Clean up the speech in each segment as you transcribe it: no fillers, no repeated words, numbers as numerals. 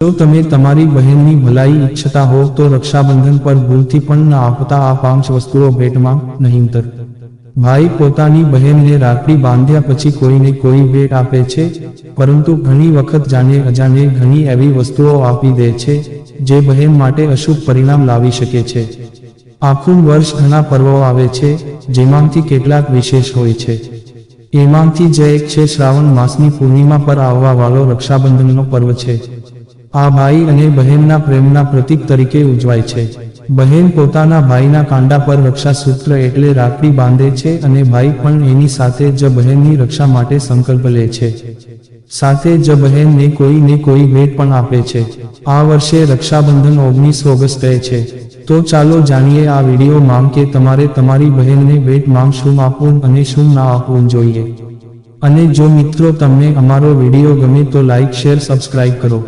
જો તમે તમારી બહેનની ભલાઈ ઈચ્છતા હો તો રક્ષાબંધન પર ભૂલથી પણ ન આપતા આ 5 વસ્તુઓ ભેટમાં. નહીંતર ભાઈ પોતાની બહેનને રાખડી બાંધ્યા પછી કોઈને કોઈ ભેટ આપે છે, પરંતુ ઘણી વખત જાણે અજાણે ઘણી એવી વસ્તુઓ આપી દે છે જે બહેન માટે અશુભ પરિણામ લાવી શકે છે. આખું વર્ષ ઘણા પર્વો આવે છે, જેમાંથી કેટલાક વિશેષ હોય છે. એમાંથી જ એક છે શ્રાવણ માસની પૂર્ણિમા પર આવવા વાળો રક્ષાબંધનનો પર્વ છે. આ ભાઈ અને બહેનના પ્રેમના પ્રતીક તરીકે ઉજવાય છે. બહેન પોતાના ભાઈના કાંડા પર રક્ષાસૂત્ર એટલે રાખડી બાંધે છે અને ભાઈ પણ એની સાથે જ બહેનની રક્ષા માટે સંકલ્પ લે છે. સાથે જ બહેનને કોઈને કોઈ ભેટ પણ આપે છે. આ વર્ષે રક્ષાબંધન 19 ઓગસ્ટે છે. તો ચાલો જાણીએ આ વિડીયોમાં કે તમારે તમારી બહેનને ભેટમાં શું આપવું અને શું ના આપવું જોઈએ. અને જો મિત્રો તમને અમારો વિડીયો ગમે તો લાઈક, શેર, સબસ્ક્રાઇબ કરો.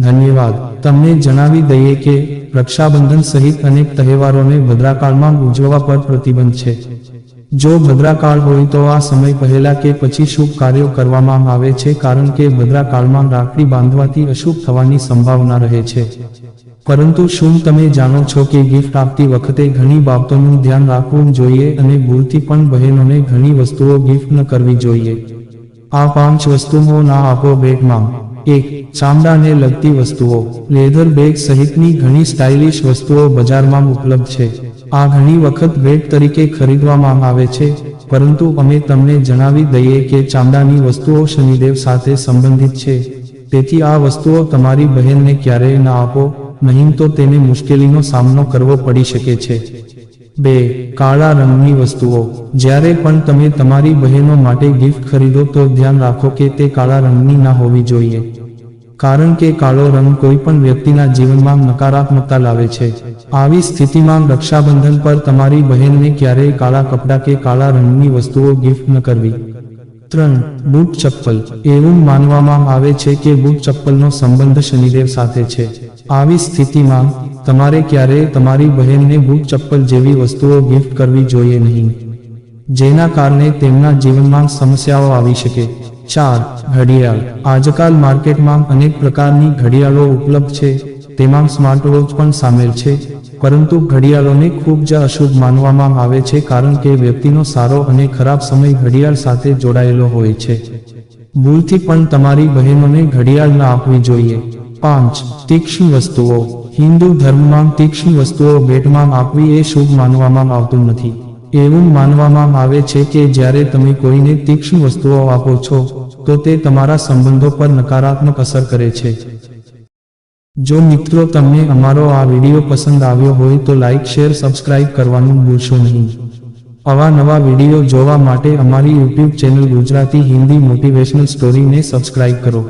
ધન્યવાદ. તમને જણાવી દઈએ કે રક્ષાબંધન સહિત અનેક તહેવારોને ભદ્રાકાળમાં ઉજવવા પર પ્રતિબંધ છે. જો ભદ્રાકાળ હોય તો આ સમય પહેલા કે પછી શુભ કાર્યો કરવામાં આવે છે, કારણ કે ભદ્રાકાળમાં રાખડી બાંધવાથી અશુભ થવાની સંભાવના રહે છે. પરંતુ શું તમે જાણો છો કે ગિફ્ટ આપતી વખતે ઘણી બાબતોનું ધ્યાન રાખવું જોઈએ અને ભૂલથી પણ બહેનોને ઘણી વસ્તુઓ ગિફ્ટ ન કરવી જોઈએ. આ 5 વસ્તુઓ ના આપો ભેટમાં. 1. ચામડાને લગતી વસ્તુઓ. લેધર બેગ સહિતની ઘણી સ્ટાઇલિશ વસ્તુઓ બજારમાં ઉપલબ્ધ છે. આ ઘણી વખત ભેટ તરીકે ખરીદવામાં આવે છે, પરંતુ અમે તમને જણાવી દઈએ કે ચામડાની વસ્તુઓ શનિદેવ સાથે સંબંધિત છે, તેથી આ વસ્તુઓ તમારી બહેનને ક્યારેય ન આપો, નહીં તો તેને મુશ્કેલીનો સામનો કરવો પડી શકે છે. 2. કાળા રંગની વસ્તુઓ. જ્યારે પણ તમે તમારી બહેનો માટે ગિફ્ટ ખરીદો તો ધ્યાન રાખો કે તે કાળા રંગની ના હોવી જોઈએ, કારણ કે કાળો રંગ કોઈ પણ વ્યક્તિના જીવનમાં નકારાત્મકતા લાવે છે. આવી સ્થિતિમાં રક્ષાબંધન પર તમારી બહેનને ક્યારેય કાળા કપડાં કે કાળા રંગની વસ્તુઓ ગિફ્ટ ન કરવી. 3. બૂટ ચપ્પલ. એવું માનવામાં આવે છે કે બૂટ ચપ્પલનો સંબંધ શનિદેવ સાથે છે. આવી સ્થિતિમાં તમારે ક્યારેય તમારી બહેનને બૂટ ચપ્પલ જેવી વસ્તુઓ ગિફ્ટ કરવી જોઈએ નહીં, જેના કારણે તેમના જીવનમાં સમસ્યાઓ આવી શકે. 4. ઘડિયાળ. આજકાલ માર્કેટમાં અનેક પ્રકારની ઘડિયાળો ઉપલબ્ધ છે, તેમાં સ્માર્ટ વોચ પણ સામેલ છે, પરંતુ ઘડિયાળોને ખૂબ જ અશુભ માનવામાં આવે છે કારણ કે વ્યક્તિનો સારો અને ખરાબ સમય ઘડિયાળ સાથે જોડાયેલો હોય છે. ભૂલથી પણ તમારી બહેનોને ઘડિયાળ ન આપવી જોઈએ. 5. તીક્ષ્ણ વસ્તુઓ. હિન્દુ ધર્મમાં તીક્ષ્ણ વસ્તુઓ ભેટમાં આપવી એ શુભ માનવામાં આવતું નથી. એવું માનવામાં આવે છે કે જ્યારે તમે કોઈને તીક્ષ્ણ વસ્તુઓ આપો છો તો તે તમારા સંબંધો પર નકારાત્મક અસર કરે છે. જો મિત્રો તમને અમારો આ વિડીયો પસંદ આવ્યો હોય તો લાઈક, શેર, સબસ્ક્રાઇબ કરવાનું ભૂલશો નહીં. આવા નવા વિડીયો જોવા માટે અમારી YouTube channel Gujarati Hindi motivational સ્ટોરીને સબસ્ક્રાઇબ કરો.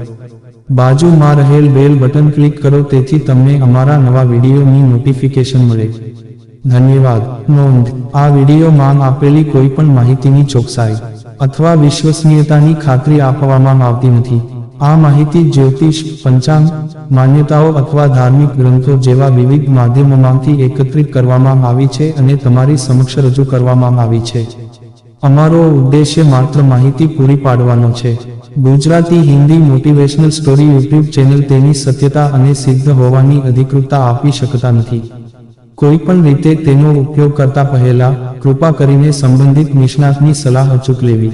બાજુમાં રહેલ બેલ બટન ક્લિક કરો તેથી તમને અમારા નવા વિડીયોની નોટિફિકેશન મળે. ધન્યવાદ. નોંધ: આ વિડીયોમાં આપેલી કોઈ પણ માહિતીની ચોકસાઈ અથવા વિશ્વસનીયતાની ખાતરી આપવામાં આવતી નથી. આ માહિતી જ્યોતિષ, પંચાંગ, માન્યતાઓ અથવા ધાર્મિક ગ્રંથો જેવા વિવિધ માધ્યમોમાંથી એકત્રિત કરવામાં આવી છે અને તમારી સમક્ષ રજૂ કરવામાં આવી છે. અમારો ઉદ્દેશ્ય માત્ર માહિતી પૂરી પાડવાનો છે. Gujarati Hindi motivational story YouTube channel તેની સત્યતા અને સિદ્ધ હોવાની અધિકૃતતા આપી શકતા નથી. કોઈ પણ રીતે તેનો ઉપયોગ કરતા પહેલા કૃપા કરીને સંબંધિત નિષ્ણાતની સલાહ અચૂક લેવી.